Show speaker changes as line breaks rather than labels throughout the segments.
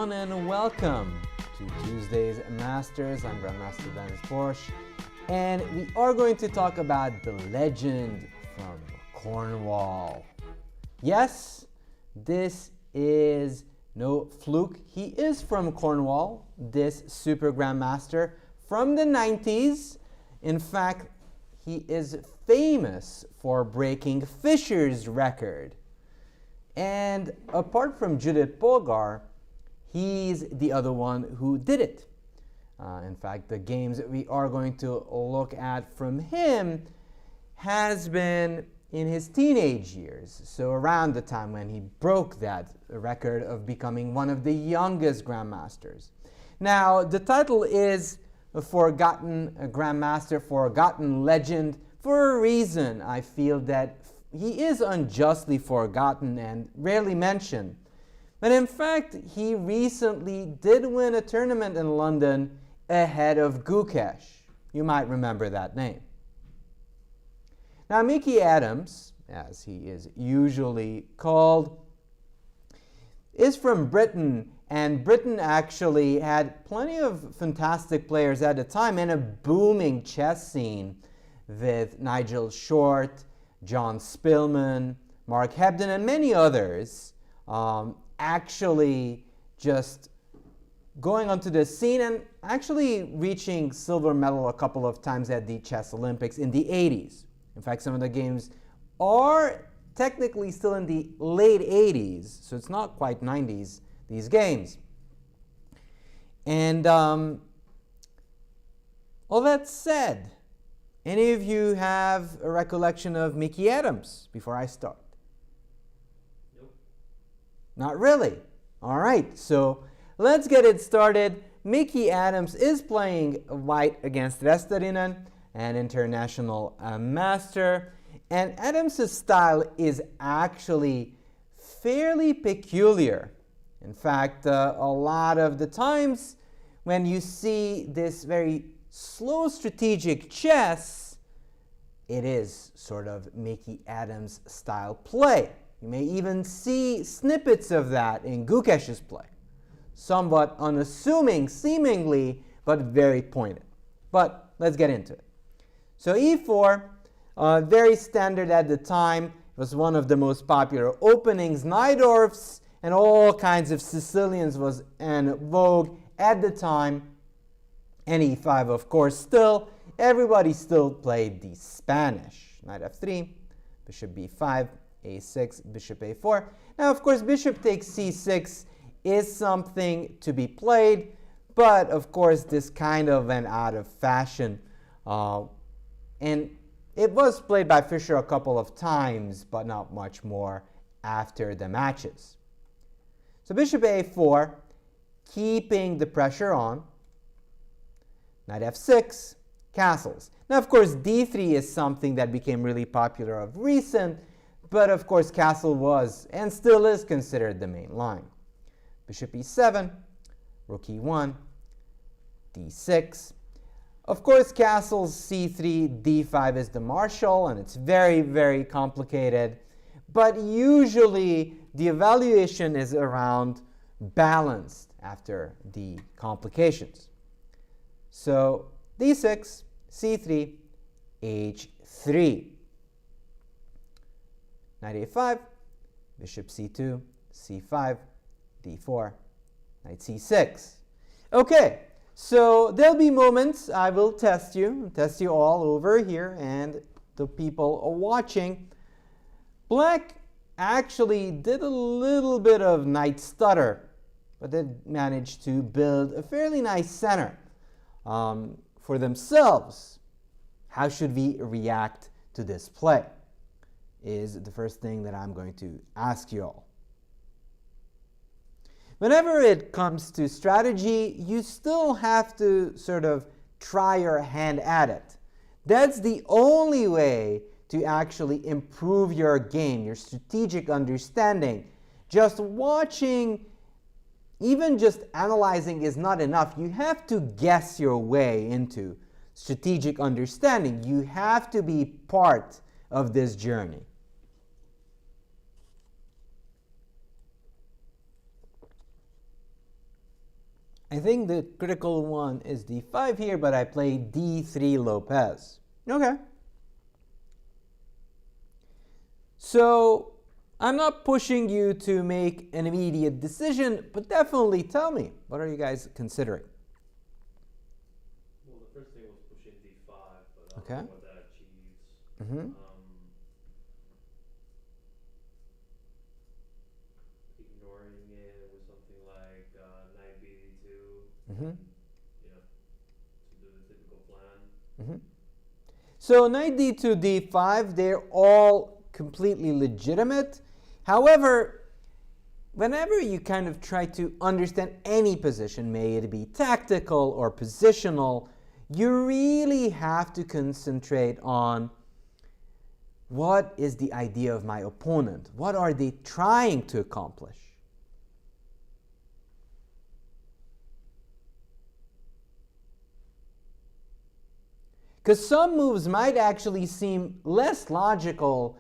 everyone, and welcome to Tuesday's Masters. I'm Grandmaster Denes Boros, and we are going to talk about the legend from Cornwall. Yes, this is no fluke. He is from Cornwall, this Super Grandmaster from the 90s. In fact, he is famous for breaking Fischer's record. And apart from Judith Polgar, he's the other one who did it. In fact, the games that we are going to look at from him has been in his teenage years, so around the time when he broke that record of becoming one of the youngest Grandmasters. Now, the title is a Forgotten Grandmaster, Forgotten Legend, for a reason. I feel that he is unjustly forgotten and rarely mentioned. But in fact, he recently did win a tournament in London ahead of Gukesh. You might remember that name. Now, Mickey Adams, as he is usually called, is from Britain, and Britain actually had plenty of fantastic players at the time and a booming chess scene with Nigel Short, John Spillman, Mark Hebden, and many others actually just going onto the scene and actually reaching silver medal a couple of times at the Chess Olympics in the 80s. In fact, some of the games are technically still in the late 80s, so it's not quite 90s, these games. And all that said, any of you have a recollection of Mickey Adams before I start?
Nope.
Not really. All right, so let's get it started. Mickey Adams is playing white against Westerinen, an international master. And Adams' style is actually fairly peculiar. In fact, a lot of the times when you see this very slow strategic chess, it is sort of Mickey Adams style play. You may even see snippets of that in Gukesh's play. Somewhat unassuming seemingly, but very pointed. But let's get into it. So e4, very standard at the time. It was one of the most popular openings. Najdorf's and all kinds of Sicilians was in vogue at the time. And e5, of course, still, everybody still played the Spanish. Knight f3, bishop b5, a6, bishop a4. Now, of course, bishop takes c6 is something to be played, but of course, this kind of went out of fashion. And it was played by Fischer a couple of times, but not much more after the matches. So bishop a4, keeping the pressure on. Knight f6, castles. Now, of course, d3 is something that became really popular of recent, but of course, castle was and still is considered the main line. Bishop e7, rook e1, d6. Of course, castles c3, d5 is the marshal, and it's very, very complicated. But usually, the evaluation is around balanced after the complications. So d6, c3, h3. Knight a5, bishop c2, c5, d4, knight c6. Okay, so there'll be moments I will test you all over here and the people watching. Black actually did a little bit of knight stutter, but they managed to build a fairly nice center for themselves. How should we react to this play is the first thing that I'm going to ask you all. Whenever it comes to strategy, you still have to sort of try your hand at it. That's the only way to actually improve your game, your strategic understanding. Just watching, even just analyzing is not enough. You have to guess your way into strategic understanding. You have to be part of this journey. I think the critical one is d5 here, but I play d3 Lopez. Okay. So I'm not pushing you to make an immediate decision, but definitely tell me, what are you guys considering?
Well, the first thing was pushing d5, but I don't
Okay.
know what that achieves.
Mm-hmm.
Ignoring it with something like knight bd2,
Mm-hmm.
you know, to do the typical plan.
Mm-hmm. So knight d2, d5, they're all completely legitimate. However, whenever you kind of try to understand any position, may it be tactical or positional, you really have to concentrate on what is the idea of my opponent? What are they trying to accomplish? Because some moves might actually seem less logical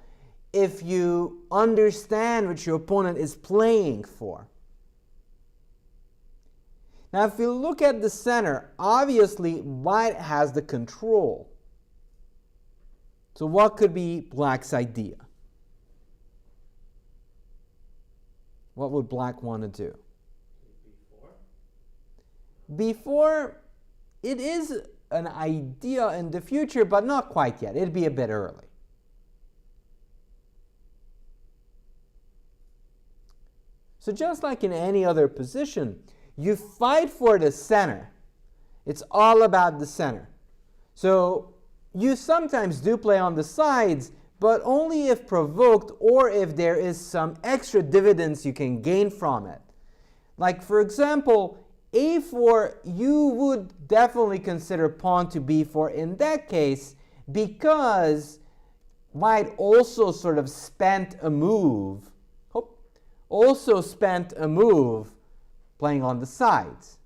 if you understand what your opponent is playing for. Now, if you look at the center, obviously white has the control. So what could be black's idea? What would black want to do?
b4?
Before, it is an idea in the future, but not quite yet. It'd be a bit early. So just like in any other position, you fight for the center. It's all about the center. So you sometimes do play on the sides, but only if provoked or if there is some extra dividends you can gain from it. Like, for example, a4, you would definitely consider pawn to b4 in that case, because white also sort of spent a move, playing on the sides.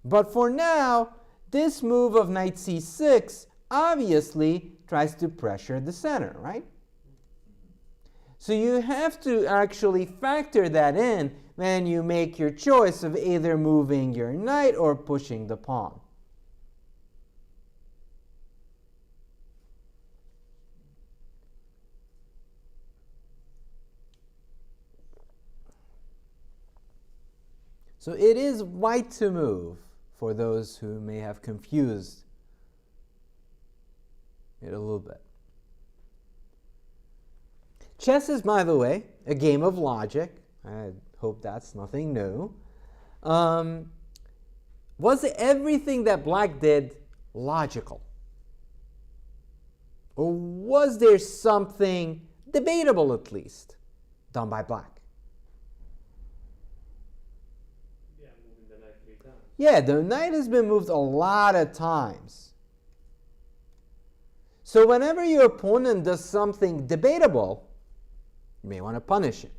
But for now, this move of knight c6 obviously tries to pressure the center, right? So you have to actually factor that in when you make your choice of either moving your knight or pushing the pawn. So it is white to move, for those who may have confused it a little bit. Chess is, by the way, a game of logic. I hope that's nothing new. Was everything that black did logical? Or was there something debatable, at least, done by black?
Yeah, moving the knight 3 times.
Yeah, the knight has been moved a lot of times. So whenever your opponent does something debatable, you may want to punish it.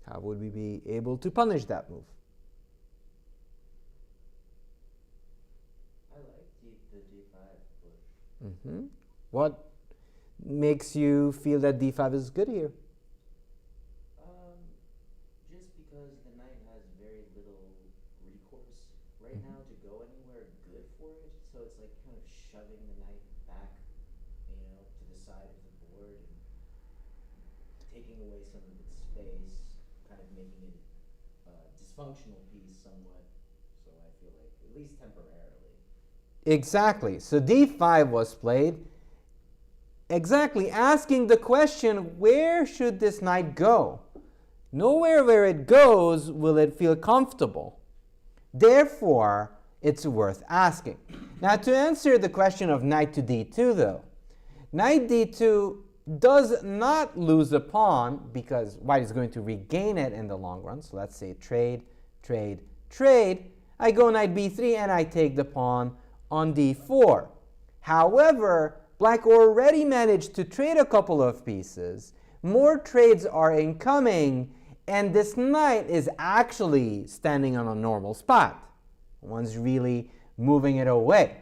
How would we be able to punish that move?
I like the d5 push.
What makes you feel that d5 is good here?
Just because the knight has very little recourse right now to go anywhere good for it, so it's like kind of shoving the knight back, to the side of the board and taking away some of its space, kind of making it a dysfunctional piece somewhat. So I feel like, at least temporarily.
Exactly. So d5 was played, exactly asking the question, where should this knight go? Nowhere where it goes will it feel comfortable. Therefore, it's worth asking. Now, to answer the question of knight to d2, though, knight d2 does not lose a pawn because white is going to regain it in the long run. So let's say trade, trade, trade. I go knight b3 and I take the pawn on d4. However, black already managed to trade a couple of pieces. More trades are incoming, and this knight is actually standing on a normal spot. One's really moving it away.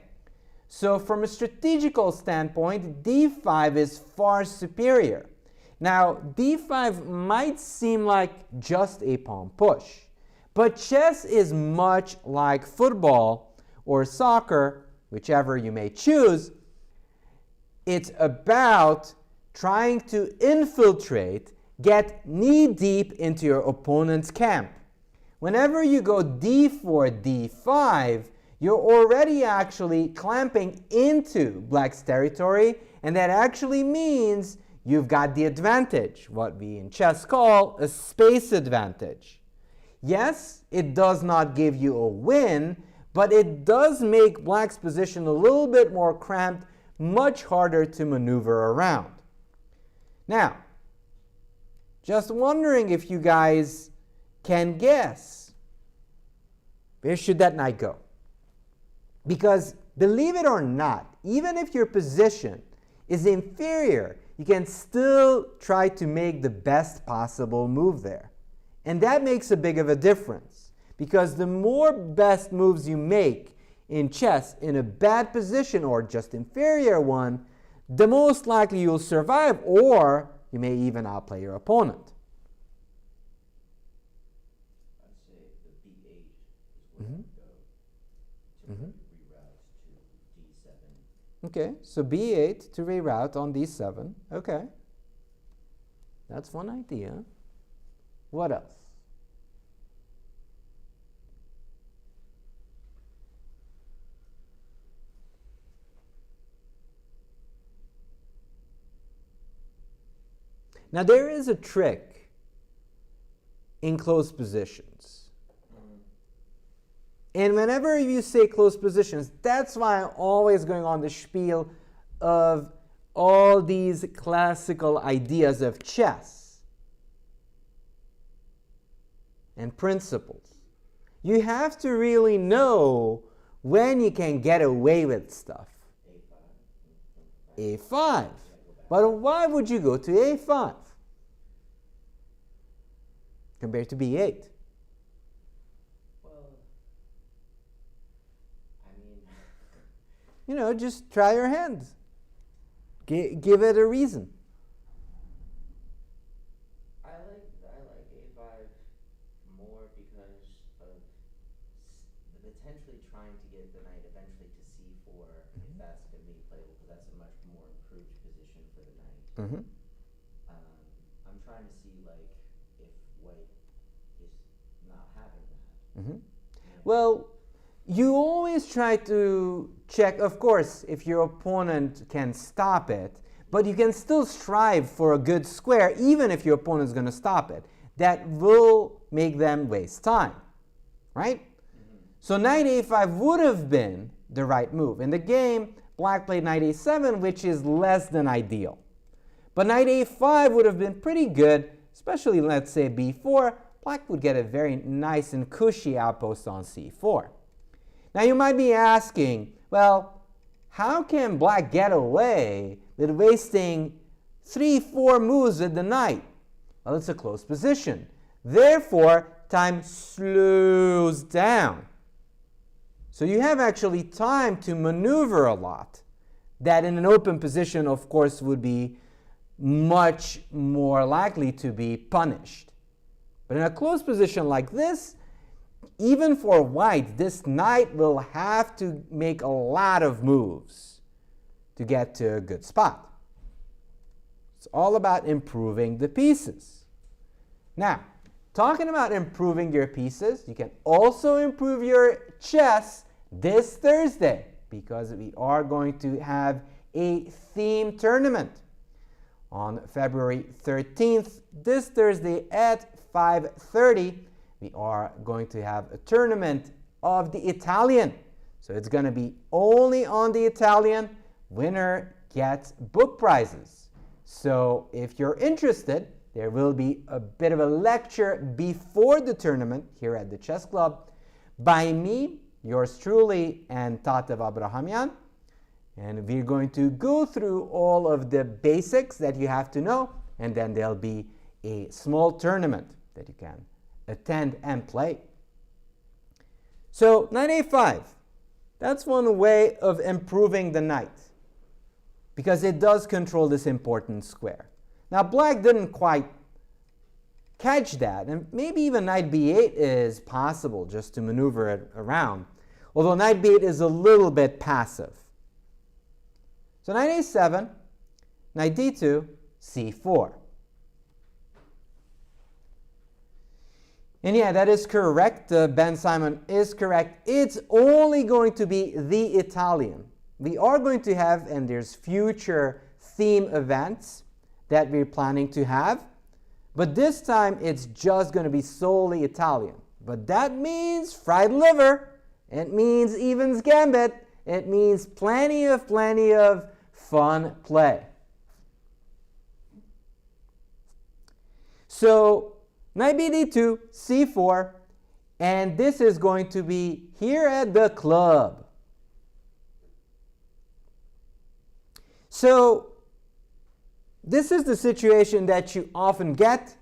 So from a strategical standpoint, d5 is far superior. Now, d5 might seem like just a pawn push, but chess is much like football or soccer, whichever you may choose. It's about trying to infiltrate, get knee-deep into your opponent's camp. Whenever you go d4, d5, you're already actually clamping into black's territory, and that actually means you've got the advantage, what we in chess call a space advantage. Yes, it does not give you a win, but it does make black's position a little bit more cramped, much harder to maneuver around. Now, just wondering if you guys can guess, where should that knight go? Because believe it or not, even if your position is inferior, you can still try to make the best possible move there. And that makes a big of a difference, because the more best moves you make in chess in a bad position or just inferior one, the most likely you'll survive, or you may even outplay your opponent.
I'd say the b8 is where I would go to reroute to d7.
Okay, so b8 to reroute on d7. Okay, that's one idea. What else? Now there is a trick in close positions. And whenever you say close positions, that's why I'm always going on the spiel of all these classical ideas of chess and principles. You have to really know when you can get away with stuff. A5. But why would you go to a5 compared to b8?
Well, I mean,
You know, just try your hand. Give it a reason.
I like a5 more because of the potentially trying to get the knight eventually to c4 if that's going to be playable, because that's a much more improved position for the knight. I'm trying to see like if white is not having that.
Well, you always try to check, of course, if your opponent can stop it, but you can still strive for a good square even if your opponent is going to stop it. That will make them waste time, right? So knight a5 would have been the right move. In the game, black played knight a7, which is less than ideal. But knight a5 would have been pretty good, especially let's say b4. Black would get a very nice and cushy outpost on c4. Now you might be asking, well, how can black get away with wasting 3-4 moves with the knight? Well, it's a close position. Therefore, time slows down. So you have actually time to maneuver a lot. That in an open position, of course, would be much more likely to be punished. But in a close position like this, even for white, this knight will have to make a lot of moves to get to a good spot. It's all about improving the pieces. Now, talking about improving your pieces, you can also improve your chess this Thursday, because we are going to have a theme tournament on February 13th, this Thursday at 5:30. We are going to have a tournament of the Italian. So it's going to be only on the Italian. Winner gets book prizes. So if you're interested, there will be a bit of a lecture before the tournament here at the Chess Club by me, yours truly, and Tatev Abrahamian. And we're going to go through all of the basics that you have to know, and then there'll be a small tournament that you can attend and play. So knight a5. That's one way of improving the knight, because it does control this important square. Now black didn't quite catch that, and maybe even knight b8 is possible just to maneuver it around, although knight b8 is a little bit passive. So knight a7, knight d2, c4. And yeah, that is correct. Ben Simon is correct. It's only going to be the Italian. We are going to have, and there's future theme events that we're planning to have, but this time it's just going to be solely Italian. But that means fried liver. It means evens gambit. It means plenty of fun play. So knight bd2, c4, and this is going to be here at the club. So this is the situation that you often get.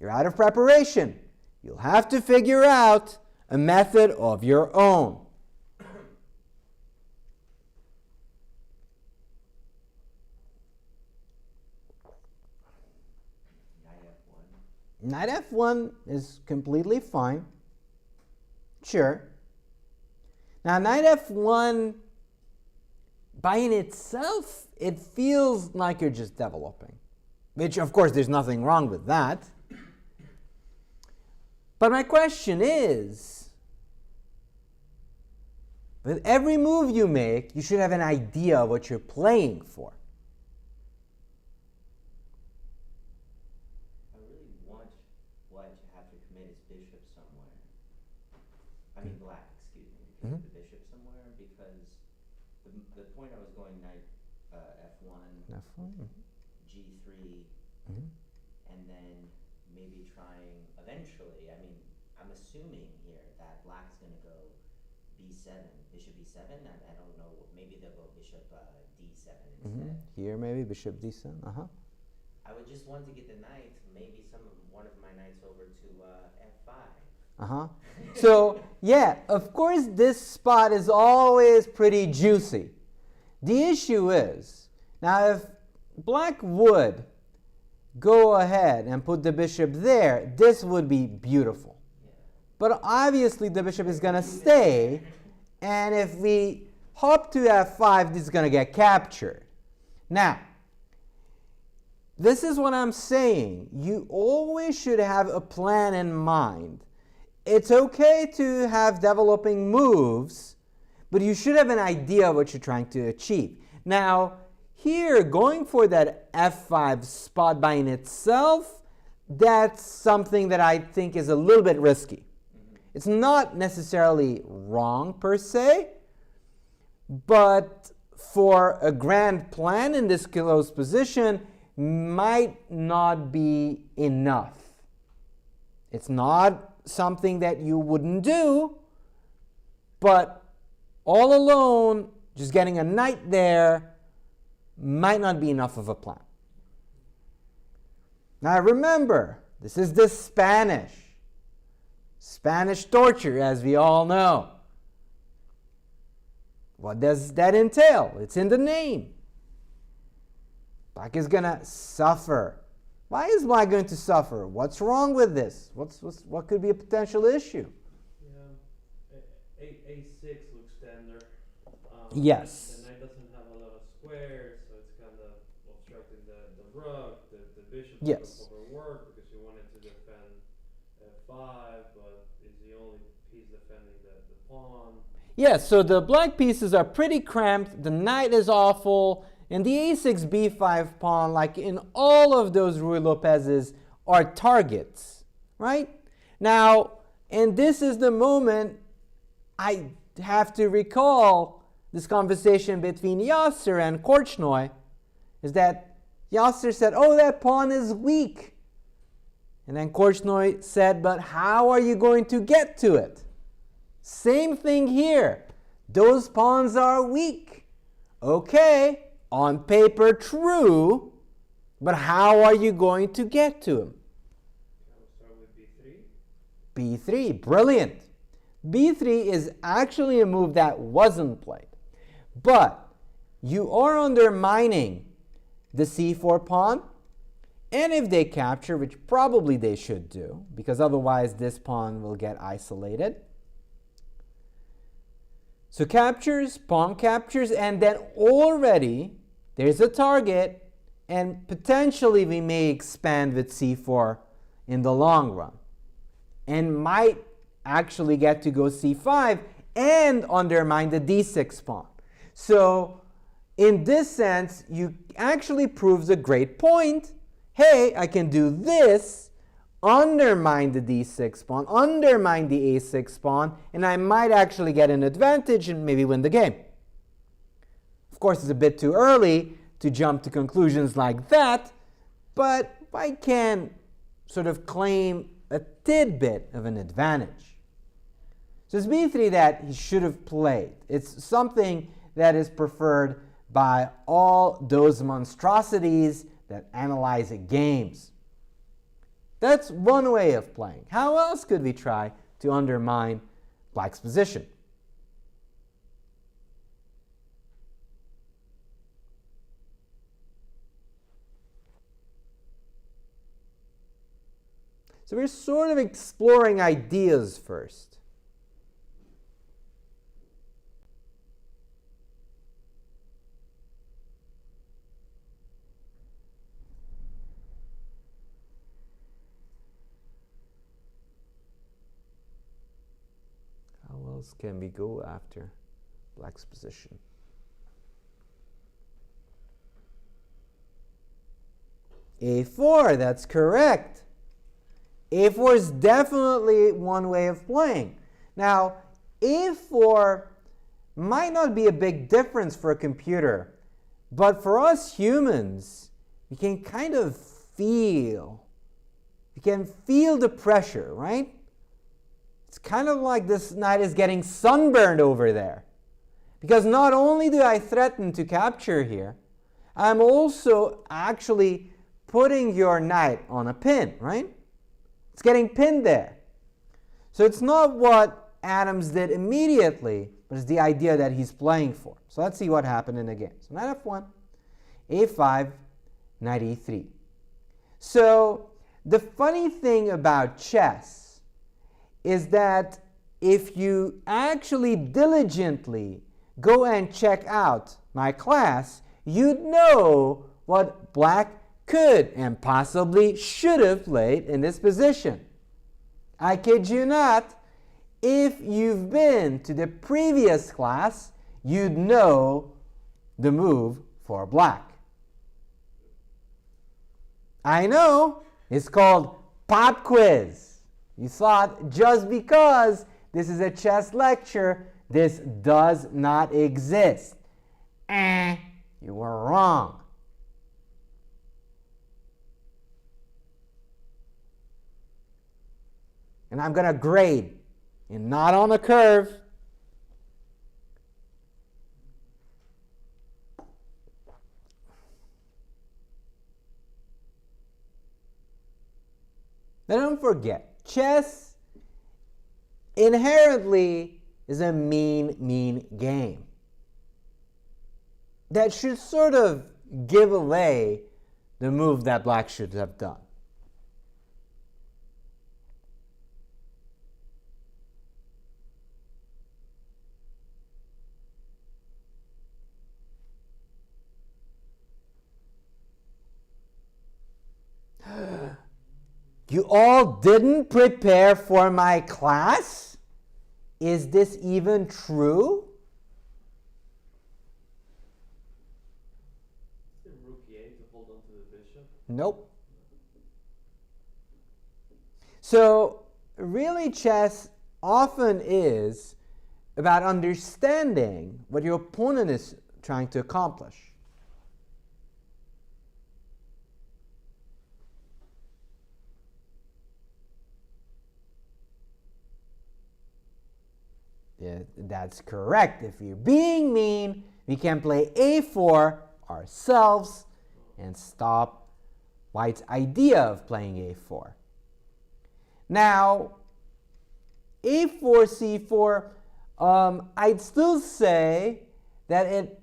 You're out of preparation. You'll have to figure out a method of your own. Knight f1 is completely fine. Sure. Now knight f1, by in itself, it feels like you're just developing. Which, of course, there's nothing wrong with that. But my question is, with every move you make, you should have an idea of what you're playing for.
I really want white to have to commit his bishop somewhere. I mean black, excuse me, to commit the bishop somewhere, because the point I was going knight f1, g3, and then maybe trying eventually, I mean, I'm assuming here that black's going to go b7, bishop b7, and I don't know, maybe they'll go bishop d7 instead.
Here maybe, bishop d7,
I would just want to get the knight, maybe one of my knights over to f5.
So, yeah, of course this spot is always pretty juicy. The issue is, now if black would go ahead and put the bishop there, this would be beautiful.
Yeah.
But obviously the bishop is going to stay, and if we hop to f5, this is going to get captured. Now, this is what I'm saying. You always should have a plan in mind. It's okay to have developing moves, but you should have an idea of what you're trying to achieve. Now, here, going for that f5 spot by in itself, that's something that I think is a little bit risky. It's not necessarily wrong per se, but for a grand plan in this close position might not be enough. It's not something that you wouldn't do, but all alone, just getting a knight there might not be enough of a plan. Now remember, this is the Spanish torture, as we all know. What does that entail? It's in the name. Black is going to suffer. Why is black going to suffer? What's wrong with this? What could be a potential issue?
Yeah, a6 looks tender.
Yes.
The knight doesn't have a lot of squares, so it's kind of obstructing the rook. The bishop
Yes.
doesn't overwork because you wanted to defend f5, but is the only piece defending the pawn.
Yes, so the black pieces are pretty cramped. The knight is awful. And the a6, b5 pawn, like in all of those Ruy Lopez's, are targets, right? Now, and this is the moment I have to recall this conversation between Yasser and Korchnoi, is that Yasser said, oh, that pawn is weak. And then Korchnoi said, but how are you going to get to it? Same thing here. Those pawns are weak. Okay. On paper, true, but how are you going to get to him?
Can we start with b3?
b3, brilliant. b3 is actually a move that wasn't played. But you are undermining the c4 pawn, and if they capture, which probably they should do, because otherwise this pawn will get isolated. So captures, pawn captures, and then already there's a target, and potentially we may expand with c4 in the long run, and might actually get to go c5 and undermine the d6 pawn. So in this sense, you actually proves a great point. Hey, I can do this, undermine the d6 pawn, undermine the a6 pawn, and I might actually get an advantage and maybe win the game. Of course, it's a bit too early to jump to conclusions like that, but I can sort of claim a tidbit of an advantage. So it's b3 that he should have played. It's something that is preferred by all those monstrosities that analyze games. That's one way of playing. How else could we try to undermine black's position? So we're sort of exploring ideas first. How else can we go after black's position? a4, that's correct. a4 is definitely one way of playing. Now, a4 might not be a big difference for a computer, but for us humans, we can kind of feel the pressure, right? It's kind of like this knight is getting sunburned over there. Because not only do I threaten to capture here, I'm also actually putting your knight on a pin, right? It's getting pinned there. So it's not what Adams did immediately, but it's the idea that he's playing for. So let's see what happened in the game. So knight f1, a5, knight e3. So the funny thing about chess is that if you actually diligently go and check out my class, you'd know what black could and possibly should have played in this position. I kid you not, if you've been to the previous class, you'd know the move for black. I know, it's called pop quiz. You thought just because this is a chess lecture, this does not exist. You were wrong. And I'm going to grade, and not on a curve. Now don't forget, chess inherently is a mean game. That should sort of give away the move that black should have done. You all didn't prepare for my class? Is this even true?
Is it rook e8 to hold on to the bishop?
Nope. So really chess often is about understanding what your opponent is trying to accomplish. Yeah, that's correct. If you're being mean, we can play a4 ourselves and stop White's idea of playing a4. Now, a4, c4, I'd still say that it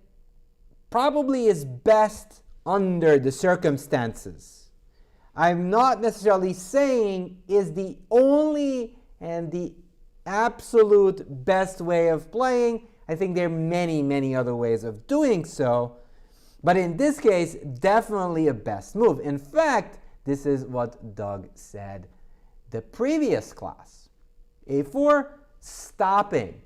probably is best under the circumstances. I'm not necessarily saying is the only and the absolute best way of playing. I think there are many, many other ways of doing so. But in this case, definitely a best move. In fact, this is what Doug said the previous class. a4, stopping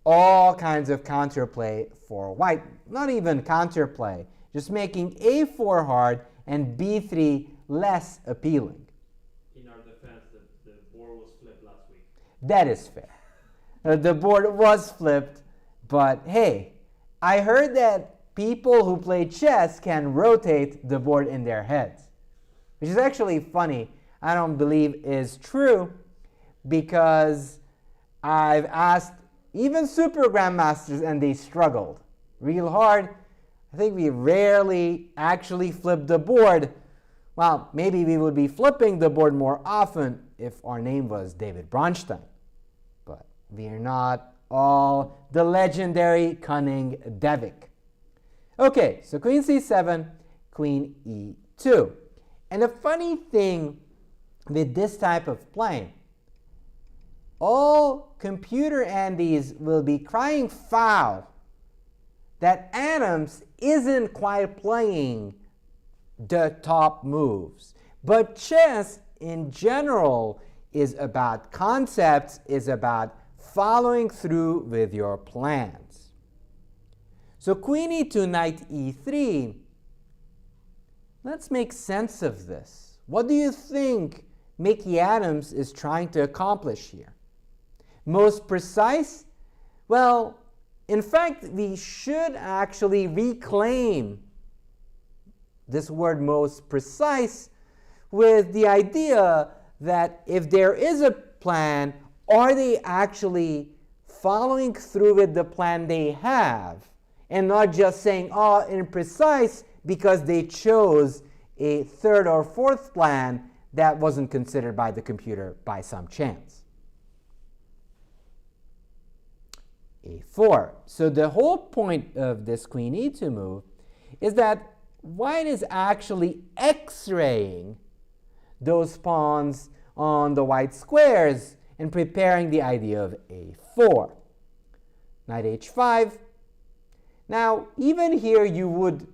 all kinds of counterplay for white. Not even counterplay, just making a4 hard and b3 less appealing.
In our defense, the board was flipped last week.
That is fair. The board was flipped, but hey, I heard that people who play chess can rotate the board in their heads, which is actually funny. I don't believe is true because I've asked even super grandmasters and they struggled real hard. I think we rarely actually flip the board. Well, maybe we would be flipping the board more often if our name was David Bronstein. But we are not all the legendary cunning Devik. Okay, so queen c7, queen e2. And the funny thing with this type of playing, all computer Andies will be crying foul that Adams isn't quite playing the top moves. But chess in general is about concepts, is about following through with your plans. So queen e2, knight e3. Let's make sense of this. What do you think Mickey Adams is trying to accomplish here? Most precise? Well, in fact, we should actually reclaim this word most precise with the idea that if there is a plan, are they actually following through with the plan they have and not just saying, oh, imprecise because they chose a third or fourth plan that wasn't considered by the computer by some chance. a4. So the whole point of this queen e2 move is that white is actually x-raying those pawns on the white squares and preparing the idea of a4. Knight h5. Now, even here you would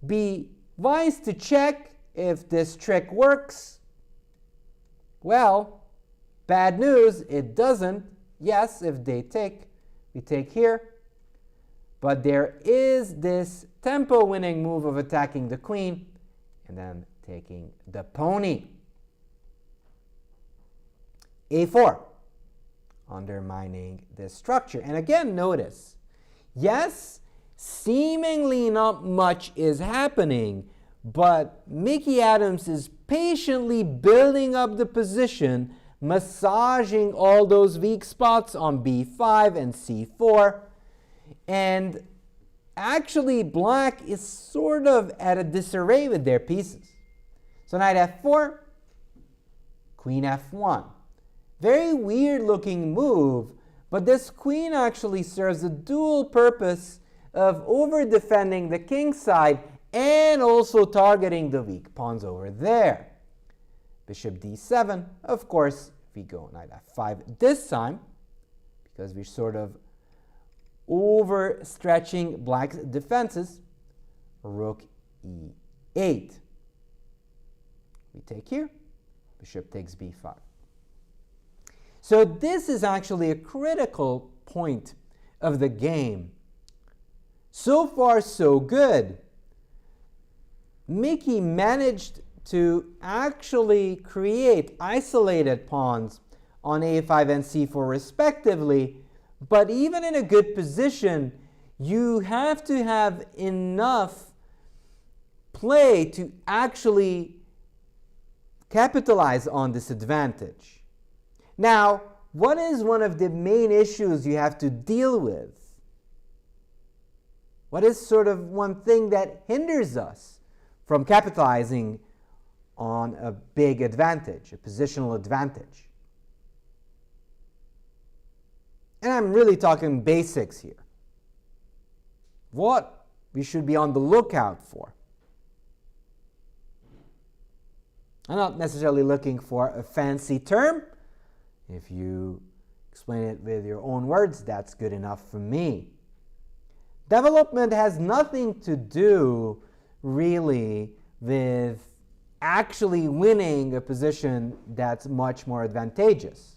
be wise to check if this trick works. Well, bad news, it doesn't. Yes, if they take, we take here. But there is this tempo-winning move of attacking the queen and then taking the pony. a4, undermining this structure. And again, notice, yes, seemingly not much is happening, but Mickey Adams is patiently building up the position, massaging all those weak spots on b5 and c4. And actually, black is sort of at a disarray with their pieces. So knight f4, queen f1. Very weird looking move, but this queen actually serves a dual purpose of over-defending the king side and also targeting the weak pawns over there. Bishop d7, of course, we go knight f5 this time, because we're sort of overstretching black's defenses. Rook e8. We take here, bishop takes b5. So this is actually a critical point of the game. So far, so good. Mickey managed to actually create isolated pawns on a5 and c4 respectively, but even in a good position, you have to have enough play to actually capitalize on this advantage. Now, what is one of the main issues you have to deal with? What is sort of one thing that hinders us from capitalizing on a big advantage, a positional advantage? And I'm really talking basics here. What we should be on the lookout for. I'm not necessarily looking for a fancy term. If you explain it with your own words, that's good enough for me. Development has nothing to do really with actually winning a position that's much more advantageous.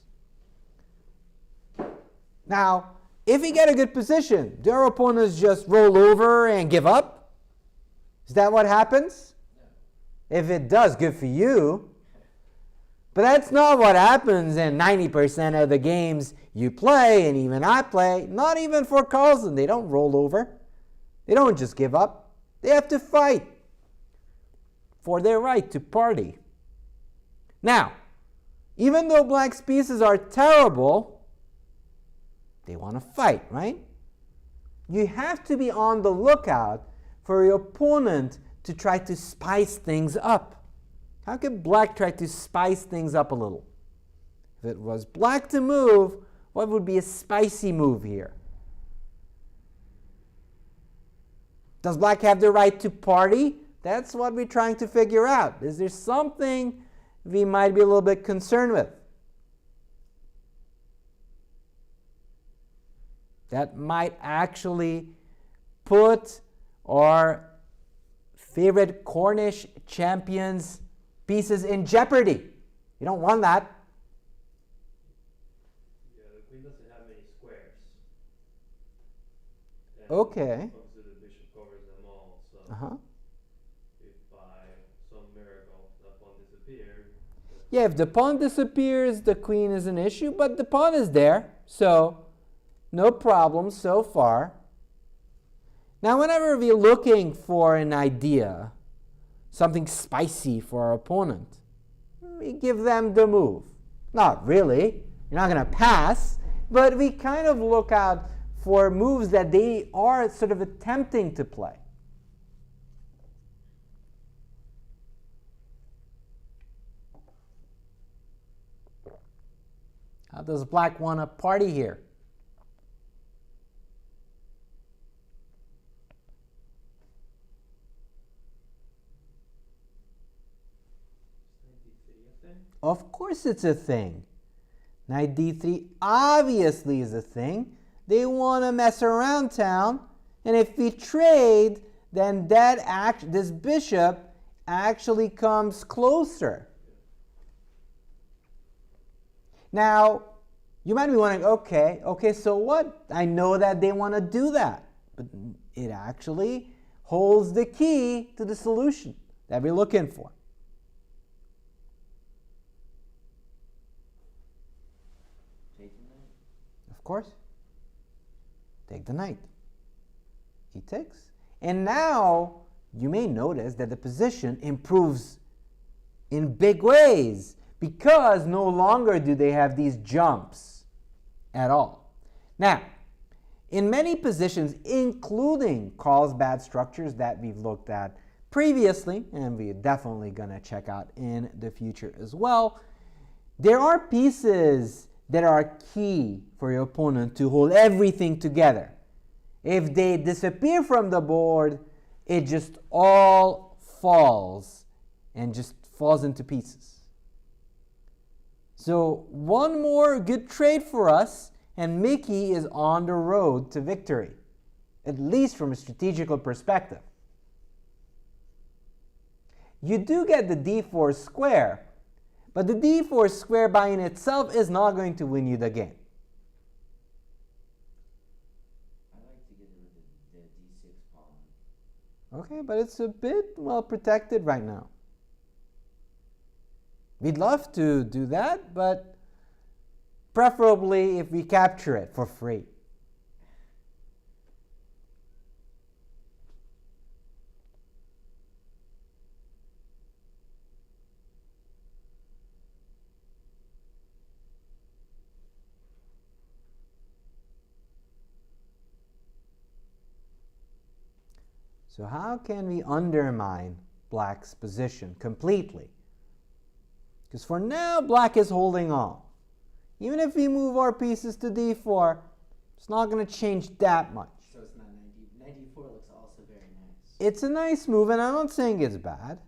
Now, if we get a good position, do our opponents just roll over and give up? Is that what happens? No. If it does, good for you. But that's not what happens in 90% of the games you play, and even I play. Not even for Carlsen. They don't roll over. They don't just give up. They have to fight for their right to party. Now, even though black's pieces are terrible, they want to fight, right? You have to be on the lookout for your opponent to try to spice things up. How could black try to spice things up a little? If it was black to move, what would be a spicy move here? Does black have the right to party? That's what we're trying to figure out. Is there something we might be a little bit concerned with that might actually put our favorite Cornish champions' pieces in jeopardy? You don't want that.
Yeah, the queen doesn't have many squares. And
Okay.
obviously the bishop covers them all, so if by some miracle the pawn disappeared.
Yeah, if the pawn disappears, the queen is an issue, but the pawn is there, so no problem so far. Now, whenever we're looking for an idea, something spicy for our opponent, we give them the move. Not really. You're not going to pass, but we kind of look out for moves that they are sort of attempting to play. How does black want to party here? Of course it's a thing. Knight d3 obviously is a thing. They want to mess around town, and if we trade, then this bishop actually comes closer. Now, you might be wondering, okay, so what? I know that they want to do that, but it actually holds the key to the solution that we're looking for. Of course. Take the knight. He takes. And now you may notice that the position improves in big ways because no longer do they have these jumps at all. Now, in many positions, including Carlsbad structures that we've looked at previously, and we're definitely going to check out in the future as well, there are pieces that are key for your opponent to hold everything together. If they disappear from the board, it just all falls and just falls into pieces. So one more good trade for us, and Mickey is on the road to victory, at least from a strategical perspective. You do get the d4 square, but the d4 square by in itself is not going to win you the game.
I like to get rid of the d6 pawn.
Okay, but it's a bit well protected right now. We'd love to do that, but preferably if we capture it for free. So how can we undermine black's position completely? Because for now, black is holding on. Even if we move our pieces to d4, It's not going to change that much.
So it's not 90. 94 looks also very nice.
It's a nice move, and I'm not saying it's bad,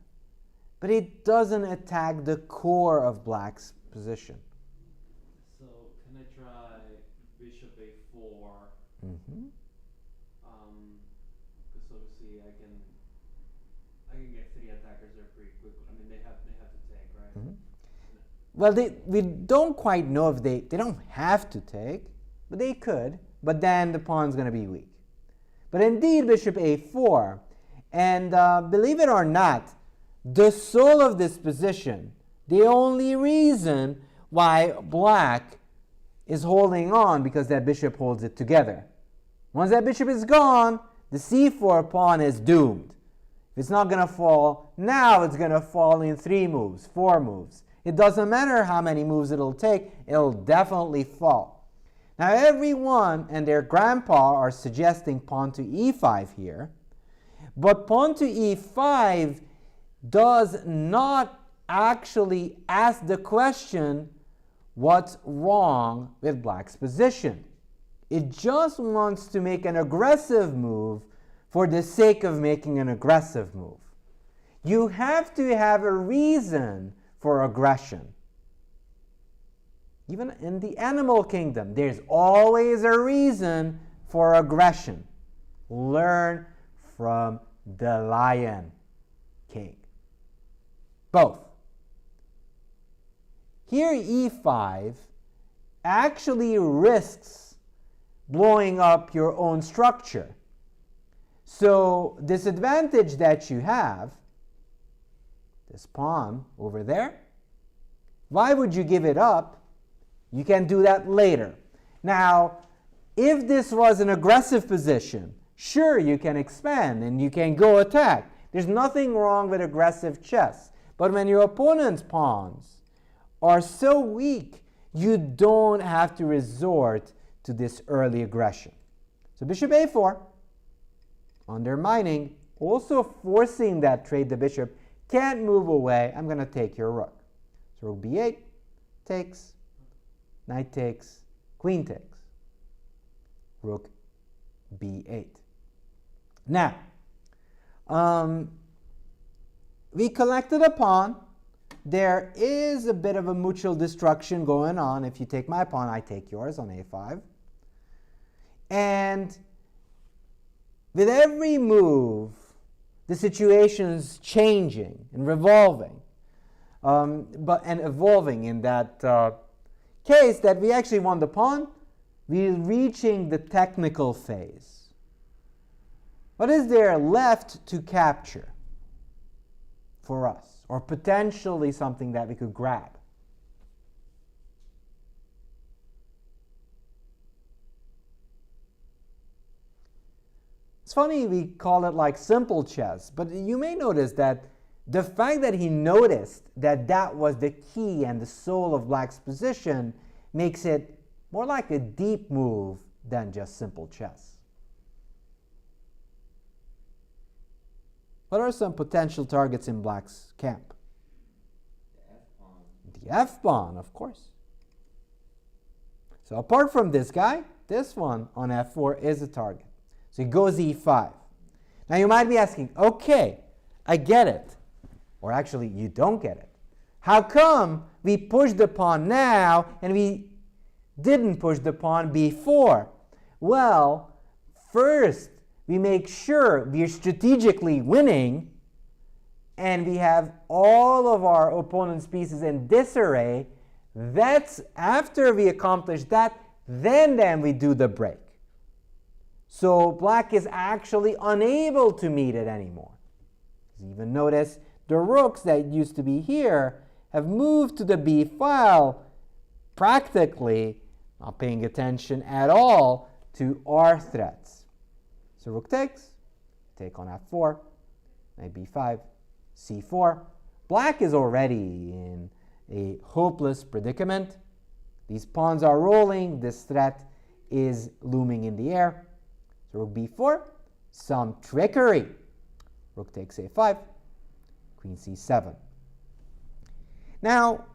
but it doesn't attack the core of black's position.
So can I try bishop a4?
Mm-hmm.
Because obviously I can get 3 attackers there pretty quickly. I mean they have to take, right?
Mm-hmm. Well, we don't quite know if they don't have to take, but they could. But then the pawn's going to be weak. But indeed, bishop a4, and believe it or not, the soul of this position, the only reason why black is holding on, because that bishop holds it together. Once that bishop is gone, the c4 pawn is doomed. If it's not going to fall now, it's going to fall in 3 moves, 4 moves. It doesn't matter how many moves it'll take, it'll definitely fall. Now everyone and their grandpa are suggesting pawn to e5 here, but pawn to e5 does not actually ask the question, what's wrong with black's position? It just wants to make an aggressive move for the sake of making an aggressive move. You have to have a reason for aggression. Even in the animal kingdom, there's always a reason for aggression. Learn from the lion king. Both. Here e5 actually risks blowing up your own structure. So this advantage that you have, this pawn over there, why would you give it up? You can do that later. Now, if this was an aggressive position, sure, you can expand and you can go attack. There's nothing wrong with aggressive chess. But when your opponent's pawns are so weak, you don't have to resort to this early aggression. So bishop a4, undermining, also forcing that trade. The bishop can't move away. I'm going to take your rook. So rook b8 takes, knight takes, queen takes, rook b8. Now, we collected a pawn. There is a bit of a mutual destruction going on. If you take my pawn, I take yours on a5. And with every move, the situation's changing and revolving, and evolving in that case that we actually won the pawn. We're reaching the technical phase. What is there left to capture for us, or potentially something that we could grab? It's funny we call it like simple chess, but you may notice that the fact that he noticed that that was the key and the soul of black's position makes it more like a deep move than just simple chess. What are some potential targets in black's camp?
The f-pawn.
The f-pawn, of course. So apart from this guy, this one on f4 is a target. So it goes e5. Now you might be asking, okay, I get it. Or actually, you don't get it. How come we pushed the pawn now and we didn't push the pawn before? Well, first, we make sure we're strategically winning and we have all of our opponent's pieces in disarray. That's after we accomplish that, then we do the break. So black is actually unable to meet it anymore. Even notice the rooks that used to be here have moved to the b file, practically not paying attention at all to our threats. So rook takes, take on f4, knight b5, c4. Black is already in a hopeless predicament. These pawns are rolling, this threat is looming in the air. So rook b4, some trickery. Rook takes a5, queen c7. Now,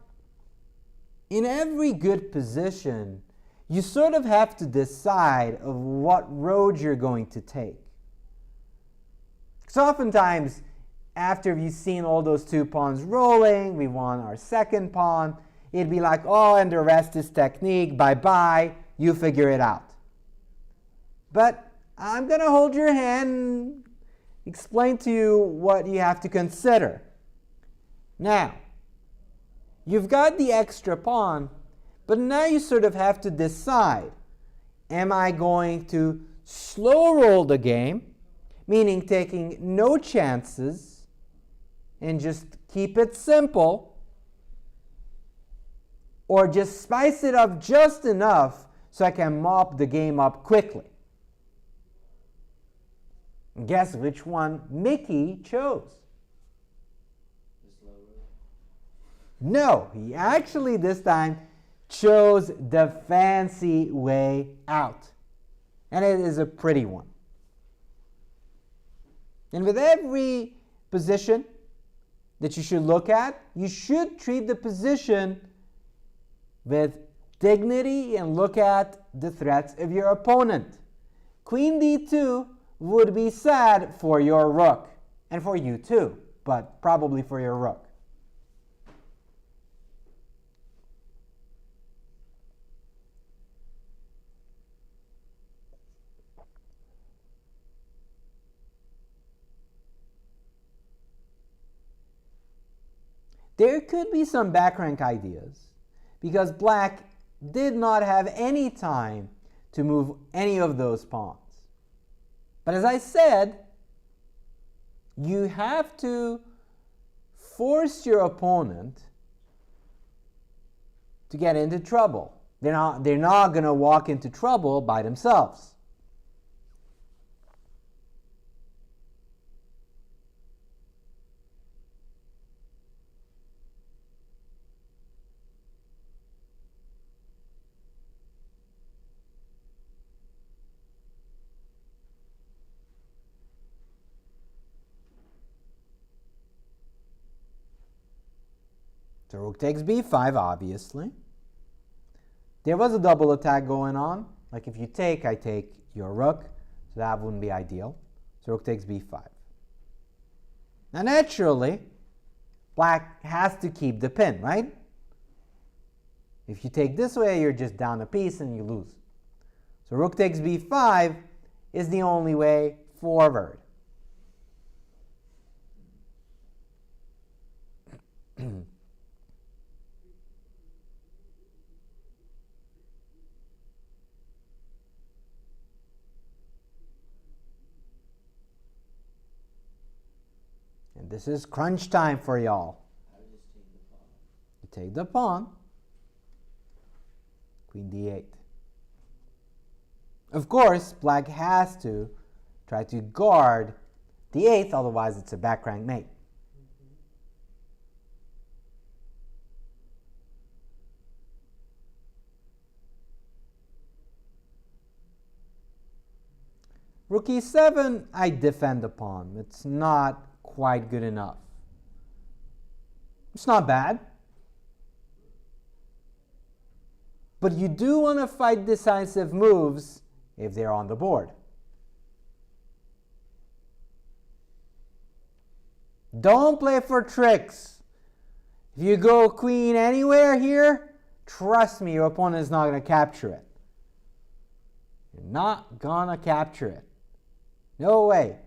in every good position, you sort of have to decide of what road you're going to take. So oftentimes, after you've seen all those two pawns rolling, we won our second pawn, it'd be like, oh, and the rest is technique, bye-bye, you figure it out. But I'm going to hold your hand and explain to you what you have to consider. Now, you've got the extra pawn, but now you sort of have to decide, am I going to slow roll the game, meaning taking no chances and just keep it simple, or just spice it up just enough so I can mop the game up quickly? And guess which one Mickey chose?
The slow road.
No, he actually this time chose the fancy way out. And it is a pretty one. And with every position that you should look at, you should treat the position with dignity and look at the threats of your opponent. Queen d2 would be sad for your rook, and for you too, but probably for your rook. There could be some back rank ideas, because black did not have any time to move any of those pawns. But as I said, you have to force your opponent to get into trouble. They're not going to walk into trouble by themselves. So rook takes b5, obviously. There was a double attack going on. Like if you take, I take your rook. So that wouldn't be ideal. So rook takes b5. Now naturally, black has to keep the pin, right? If you take this way, you're just down a piece and you lose. So rook takes b5 is the only way forward. And this is crunch time for y'all.
I would just take the pawn.
You take the pawn. Queen d8. Of course, black has to try to guard the 8th, otherwise it's a back rank mate. Rook e7, I defend the pawn. It's not quite good enough. It's not bad. But you do want to fight decisive moves if they're on the board. Don't play for tricks. If you go queen anywhere here, trust me, your opponent is not going to capture it. You're not going to capture it. No way.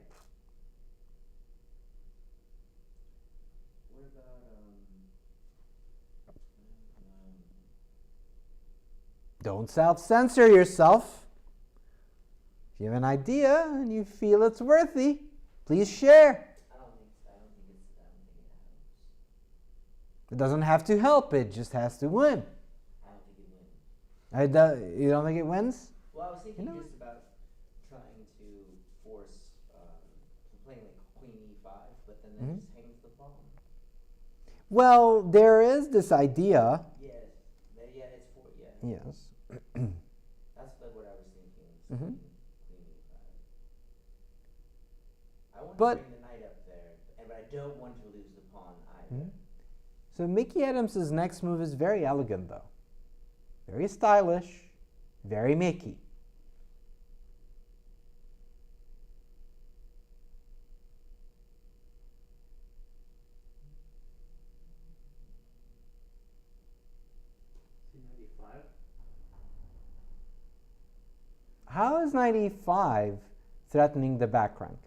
What about
Don't self-censor yourself. If you have an idea and you feel it's worthy, please share.
I don't think it helps.
It doesn't have to help, it just has to win.
I don't think it wins.
You don't think it wins?
Well, I was thinking
You know
just about trying to force playing like queen e5, but then that just hangs the pawn.
Well, there is this idea.
Yes, yeah, it's for yeah.
Yes.
That's what I was thinking.
Mhm.
Queen e5. I want
But-
to bring the knight up there, but I don't want to lose the pawn either.
Mhm. So Mickey Adams's next move is very elegant, though. Very stylish. Very Mickey.
C95.
How is knight e5 threatening the back rank?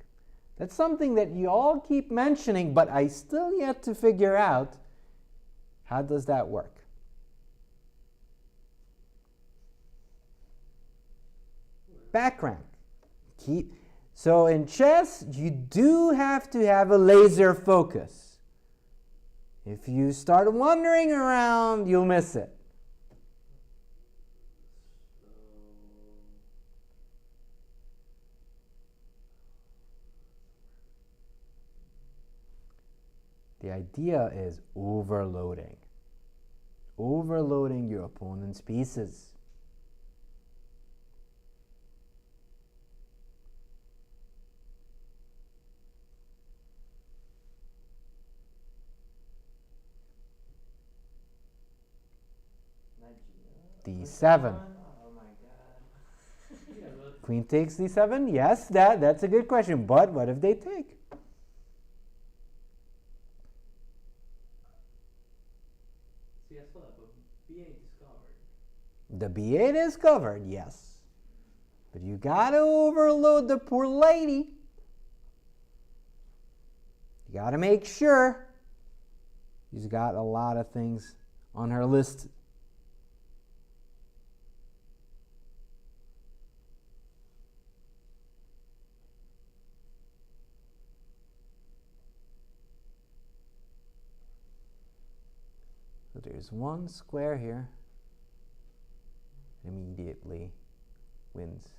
That's something that you all keep mentioning, but I still yet to figure out how does that work. Back rank. So in chess, you do have to have a laser focus. If you start wandering around, you'll miss it. The idea is overloading. Overloading your opponent's pieces. D7.
Oh my god.
Yeah, but
Queen takes d7? Yes, that's a good question. But what if they take?
see, I saw that, but B8 is covered.
The b8 is covered, yes. But you gotta overload the poor lady. You gotta make sure she's got a lot of things on her list. So there's one square here. Immediately wins.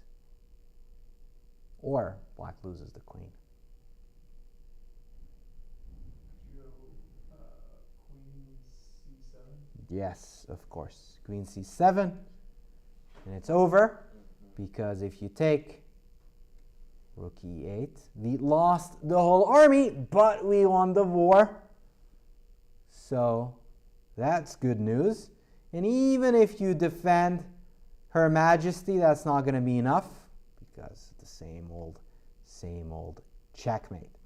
Or black loses the queen.
Could you go queen c7?
Yes, of course. Queen c7. And it's over. Because if you take rook e8, we lost the whole army, but we won the war. So that's good news. And even if you defend Her Majesty, that's not going to be enough because the same old checkmate.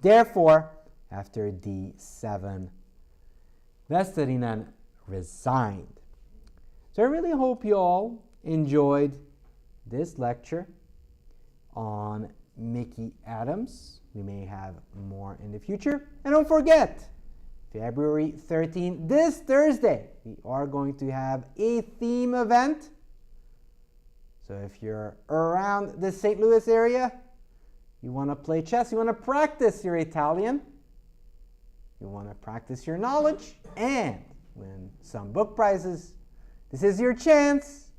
Therefore, after d7, Westerinen resigned. So I really hope you all enjoyed this lecture on Mickey Adams. We may have more in the future. And don't forget, February 13th, this Thursday, we are going to have a theme event. So if you're around the St. Louis area, you want to play chess, you want to practice your Italian, you want to practice your knowledge, and win some book prizes, this is your chance.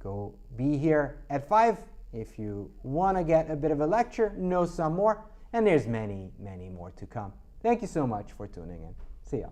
Go be here at 5 if you want to get a bit of a lecture, know some more, and there's many, many more to come. Thank you so much for tuning in. See ya.